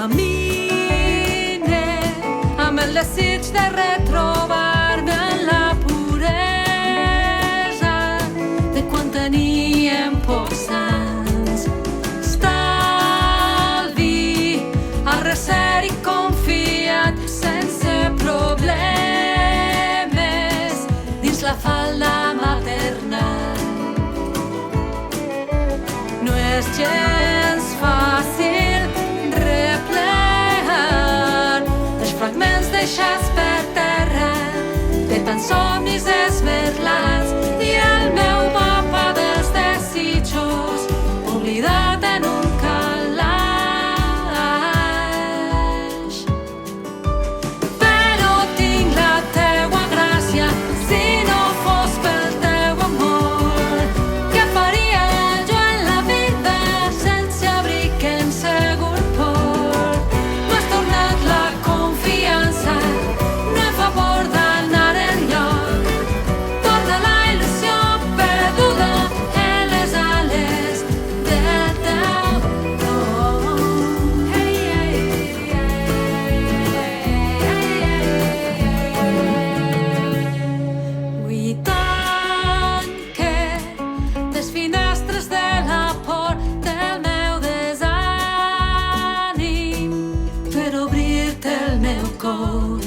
Camine amb el desig de retrobar-me en la puresa de quan teníem pocs anys. Estalvi, al recer i confiat, sense problemes, dins la falda materna. No és gens fàcil replegar els fragments deixats per terra de tants somnis esberlats i el meu mapa dels desitjos oblidat en un calaix. Però tinc la teua gràcia, si no fos pel teu amor. Què faria jo en la vida sense abric en segur port? M'has tornat la confiança, no em fa por d'anar enlloc. Torna la il·lusió perduda en les ales del teu cor. Hey, hey, Ui, tant que les finestres de la por del meu desànim per obrir-te el meu cor.